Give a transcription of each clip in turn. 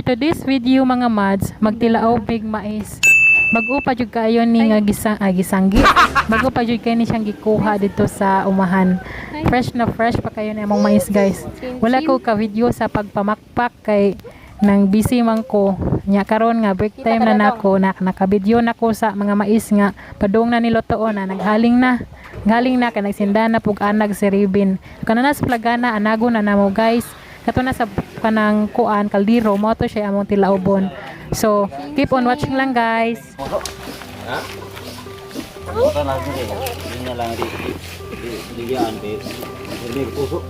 For today's video mga mads, magtilaob big mais. Mag-upa jud kayo ni nga gisanggi. Mag-upa jud kayo ni siyang gikuha dito sa umahan. Fresh na fresh pa kayo ni among mais guys. Wala ko ka video sa pagpamakpak kay nang busy man ko. Nya karon nga break time na nako, naka-video nako sa mga mais nga padung na nilutoon na naghaling na. Galing na kay nagsinda na pug anag si Ribin. Kana na sa plagana anago na namo guys. Kato na sa kanang kuan kaldero mo to siya among tilaobon. So, keep on watching lang guys. Ha? Ito lang din. Hindi na lang diyan be. Hindi puso.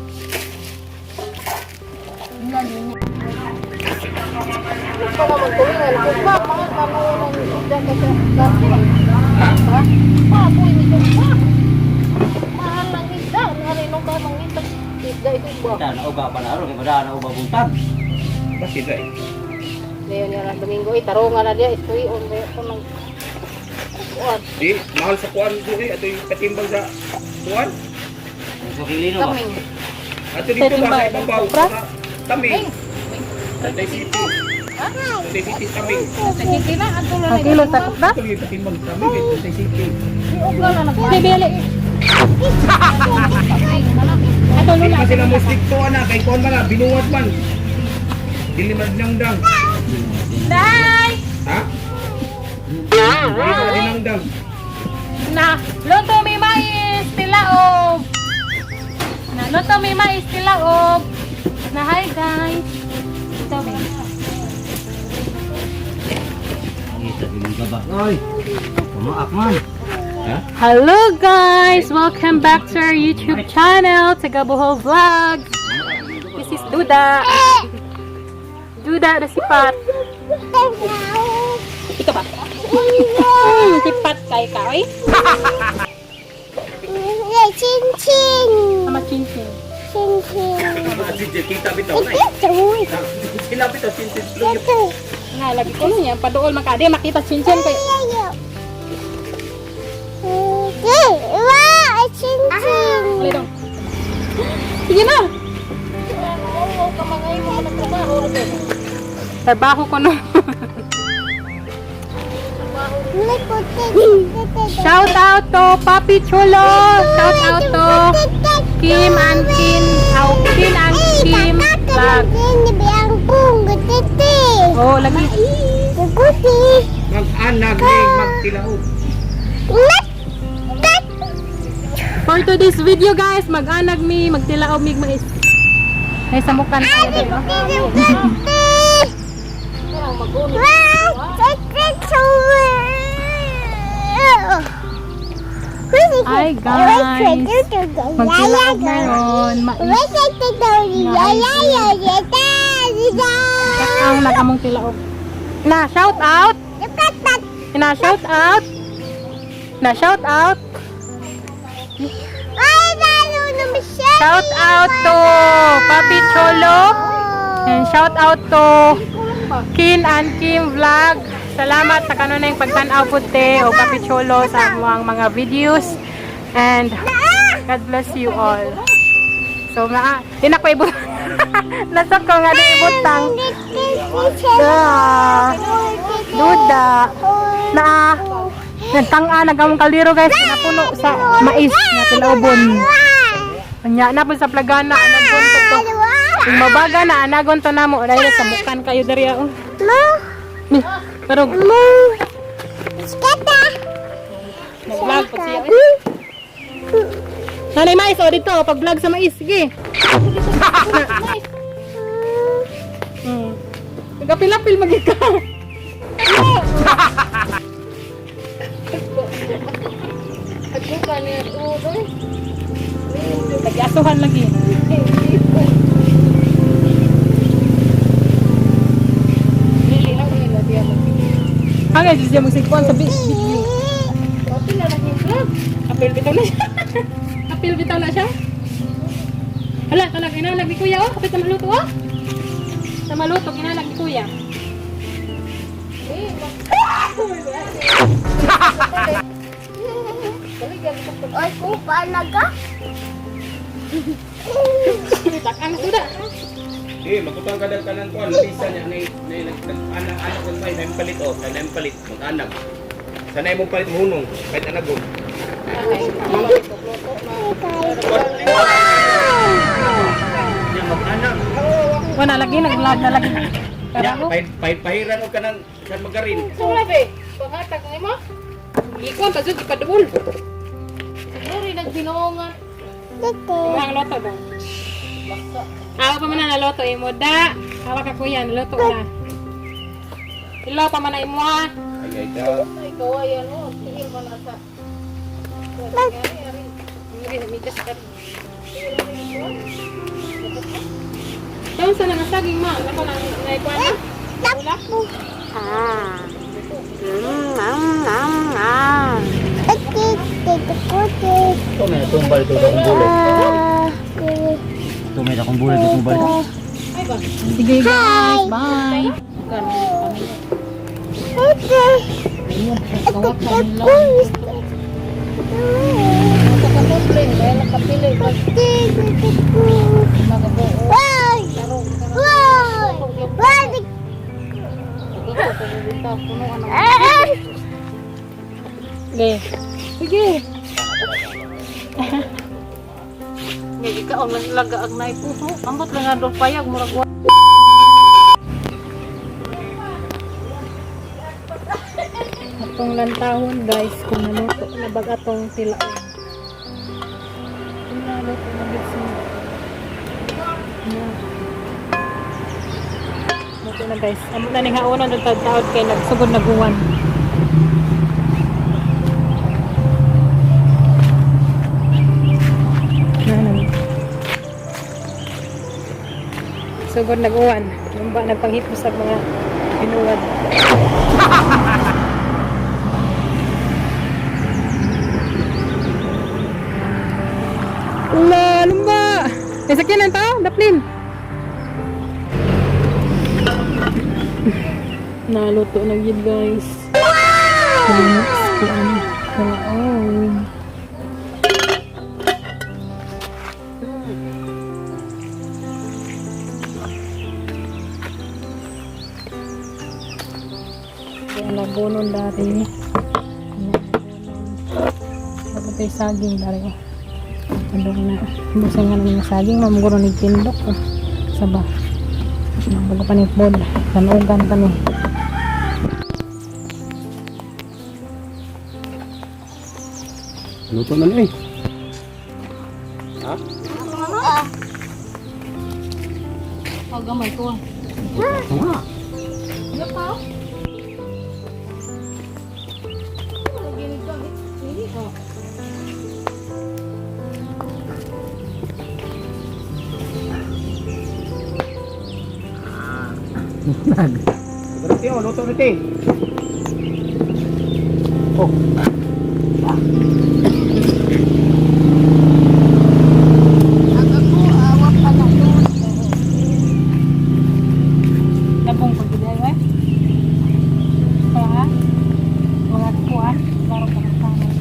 Kita na uga pa na aro kay pada na uga buntag. Bakit ay? Leon yung Domingo, tarungan na dia, istuy on ko nang kuan. Di, mahal sa kuan dito ato yung katimbang sa kuan. So kilino ba? Kaming. Ato dito ba sa ibabaw sa taming. Tatay City. Tatay City taming. Sige na ato na. Kilo takot na? Ato yung katimbang sa taming Tatay City. Ugla na nag. Bibili. Ato Di lula. pa sila mo stricto ana kay kuan man na binuwat man. Dili man dang. Day! Ha? Dili man dang. Na, luto mi mais tilaob. Na luto mi mais tilaob. Na hi guys. Ito ba? Kita din ka ba? Oy. Maak man. Ha? Hello guys, welcome back to our YouTube channel, Tagabuhol Vlogs. This is Duda. Duda na sipat. Ito ba? Sipat kay ka, oy. Chin-chin. Sama cincin. Chin-chin. Kita bitaw na. Sila bitaw sintin. Nga, lagi ko niya, padool makade, makita cincin kay. Wow, chin-chin. Alay dong. Sige na. Trabaho ko no. Shout out to Papi Chulo. Shout out to Kim and Kim. Kim and Kim vlog. Oh, lagi. Mag-anag ning magtilaog. For today's video guys, mag-anag mi, magtilaob mig mais. Ay samukan tayo dito. Hi guys. Magtilaob ngayon. Mais. Ang nakamong tilaob. Na, shout out. Na, shout out. Na, shout out. Shout out to Papi Cholo. And shout out to Kin and Kim Vlog. Salamat sa kanunay pagtanaw puti o Papi Cholo sa mga videos. And God bless you all. So, hindi na ko ibutang. Nasa ko nga na ibutang. Duda. Na, nagtanga, nagamong kaldero guys. Napuno sa mais na tilaobon. Anya na po sa plagana. Anagon to to. Yung mabaga na, anagon to na mo. Dahil sa bukan kayo dari ako. Pero, nag-vlog po siya. Nanay mais, o dito, pag-vlog sa mais, sige. Nagapil-apil mag-ikaw. Agbuka niya tudo. Nag-asuhan lagi. Dili lang nila dia mag. Hanggang siya magsigpuan sa video. Apil na lang vlog. Apil bitaw na siya. Apil bitaw na siya. Hala, talag inalag ni kuya, oh. Kapit na maluto, oh. Sa maluto, inalag ni kuya. Ay, kung paalaga? Takang sudah. Magkutang ka ng kanan ko, nalisa niya, anak-anak ng may, palit o, sanay palit, mag-anak. Sanay mong palit hunong, kahit anagon. Yan, mag-anak. Wala lagi, nag-vlog na lagi. Yan, Karago. pahiran o ka ng saan magarin. Sula be, panghatag na mo. Ikaw tazog ipadul. Siguro rin nagbinongan. Ang loto ba? Awa pa man na loto imo da. Awa ka kuya, loto na. Ilo pa man na imo ha. Ay, daw. Ay, kawayan mo. Tingin mo na sa. Daw sa nang saging ma, nako lang naikuan na. Wala po. Ito may natumbal ito akong bulo. Ito may akong bulo ito tumbal ito. Sige guys, bye. Kawat na nila. Kapapulin, dahil nakapili. Sige. Sige. Ngayon ka, ang laga ang naipuso. Ambot lang nga doon payag, murag wa. Atong lantahon guys, kung naluto na baga atong tilaon. Kung naluto na bitsin. Luto na guys. Amo na ning haonon ng taod kay nagsugod na guwan. Sugod nag-uwan. Yung ba nagpanghipos sa mga pinuwad. Ula, lumba! Eh, sakyan ang tao, daplin. Naluto na yun, guys. Wow! Wala bonon dari. Wala tayo saging dari. Ano na. Busang nga naman yung saging. Mamaguro ni tindok. Saba. Bago pa ni pod. Tanugan pa ni. Luto na eh. Ha? Pagamay ko. Nga. Ano pa? Berarti oh, luto na eh. Oh. Labong pagkidaya eh. Kaya wala kuan. Laro ka ng tanong.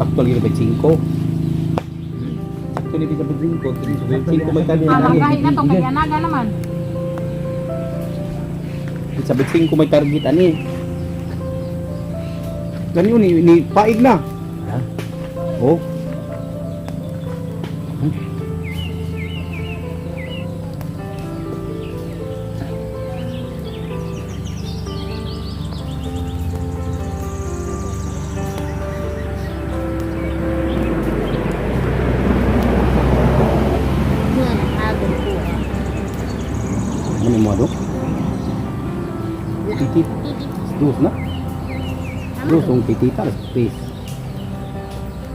Actually, na 5. Actually, na 5 may tali na Kahit na to kaya naga naman. Sa 5 may target ani. Ganyan ni paig na. Ha? Oh. Ano mo do? Titit. Dus na. Dus ang tititar. Please.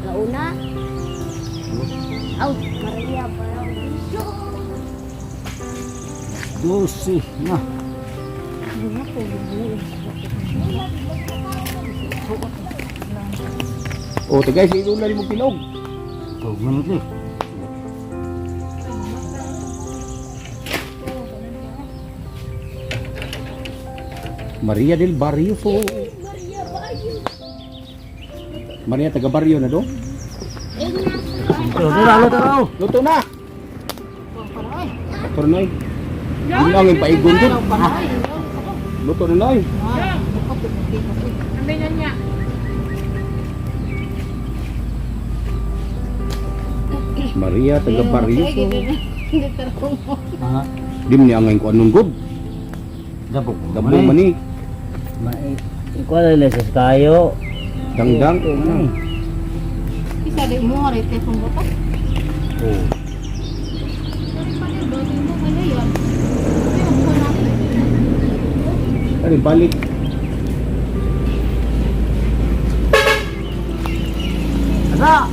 Launa. Maria parang Dosi na. Oh, tagay sa ilo na mo pinog. Huwag mo na ito. Maria del Barrio so. Maria taga Barrio na do. Luto na, luto na. Luto na. luto na eh. Hindi lang yung paigon doon. Luto na eh. Ambil niya. Maria, taga Barrio. Aha. Di mo niya ngayon ko anong good. Dabog. Dabo man eh. Ikaw na sa kayo. Dangdang. Isa di mo rin kay pumbuto. Oh. Ano balik. Asa?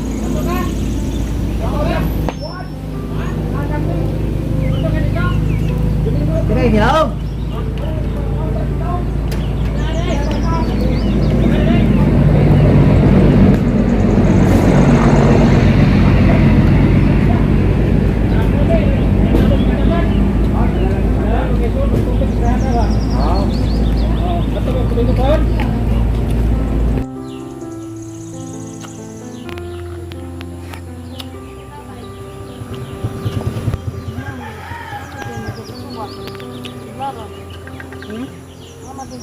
Kira hilaw.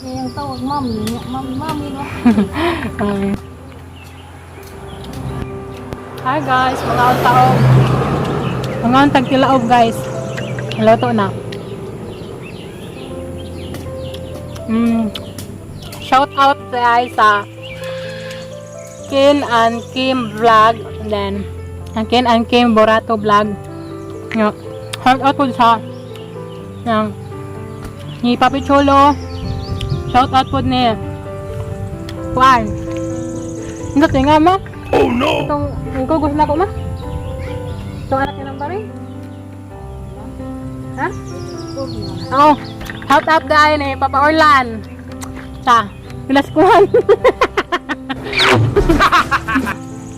Yung tawag mami, mami no. Hi guys, mga taog. Mga tagtilaob guys. Luto na. Shout out guys sa Ken and Kim vlog, and then Ken and Kim Borato vlog. Shout out po sa ni Papi Cholo. Shout out po ni Juan. Hindi tinga ma. Oh no. Itong gusto na ko ma. Itong anak niya ng bari. Ha? Oo. Shout out dahil ni Papa Orlan. Sa Pilaskuhan.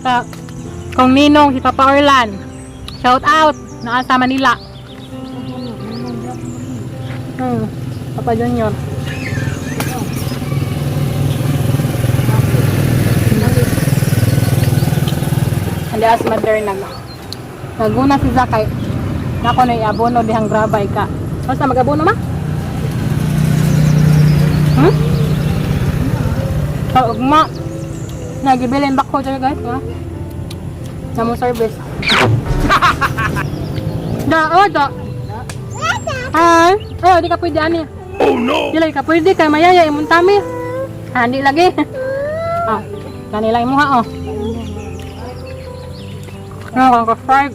Sa kung ninong si Papa Orlan. Shout out na sa Manila. Papa Junior. Andi as mother na. Naguna si Zakay. Nako na iabono dihang grabay ka. Basta magabono ma? Sa ugma. Nagibilin bako dyan guys. Ha? Namo service. Da. Ay, di ka pwede ani. Oh no. Di lagi ka pwede kay mayaya imong tami. Hindi lagi. Kanila imo ha oh. Fried.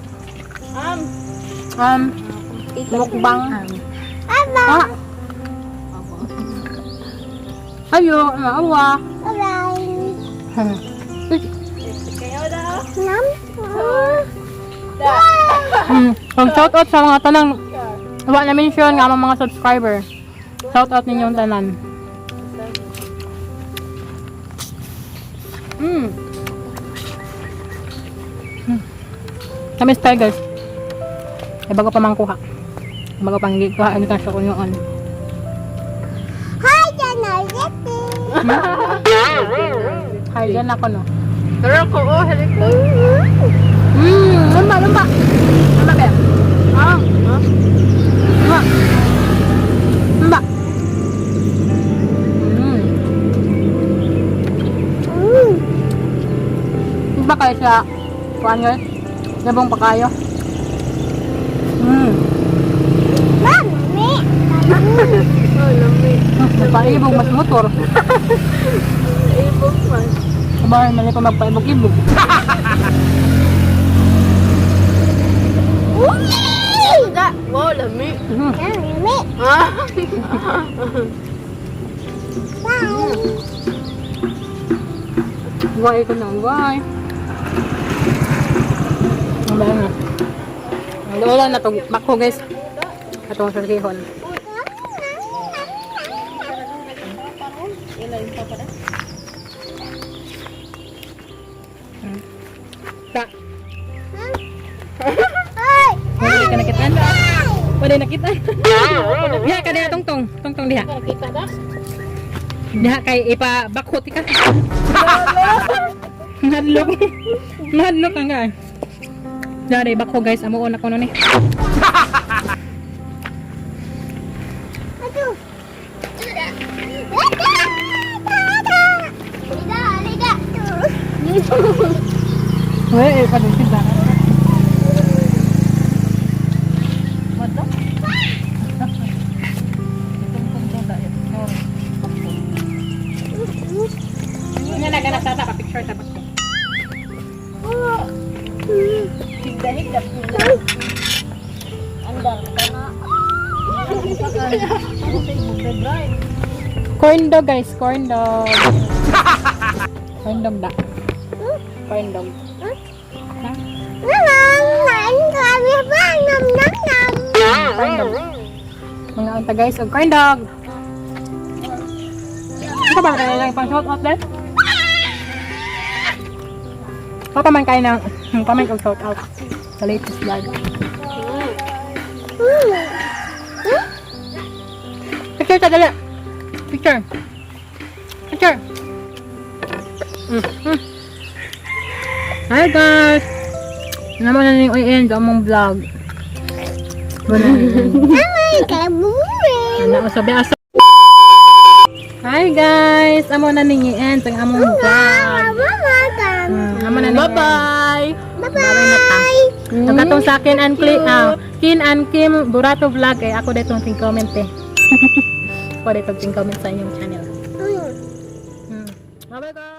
Mukbang. Ah. Ayo, awa. Shout out sa mga tanang wala na mention nga mga subscriber. Shout out ninyong tanan. Kami style guys. Ay bago pa mangkuha. Bago pang kuha ang kasyo ko yun. Hi, Janayete. Hi, dyan ako no. Pero ko heliko. Lumba. Lumba ba? Lumba. Lumba. Lumba kayo siya. Kuhaan guys. Gabong pa kayo. Mami. Paibog mas motor. Ibog man. Sabay, mali pa magpaibog-ibog. Da, wow, lami. Mami. Ah. Guway ko na, guway. Ang bayan nga. Ang lola na itong bako guys. Itong sarkihon. Tak. Wala ka nakita? Wala nakita? Diha ka diha tongtong. Tongtong diha. Kita dah. Diha kay ipa-bakot ka. Ngadlok. Ngadlok ka nga. Dari bako guys, amo una ko no ni. Weh, pada sila. Mata? Nya naganap tata ka picture tapos ko. Higda-higda pula. Corn dog guys, corn dog. Corn dog da. Corn dog. Corn dog. Mga unta guys, og corn dog. Ito ba kaya lang pang shout out din? Papa man kayo ng comment og shout out sa latest vlog. Picture ta dali. Picture. Picture. Hi guys. Naman na yung i-end ang mong vlog. Wala na sabi asa. Hi guys. Amo na ning i-end ang among vlog. Amo na ning bye-bye. Bye-bye. Nagkatong sa akin and Kin and Kim Burato vlog eh. Ako dito ting comment eh. Ako dito ting comment sa inyong channel. Bye-bye guys.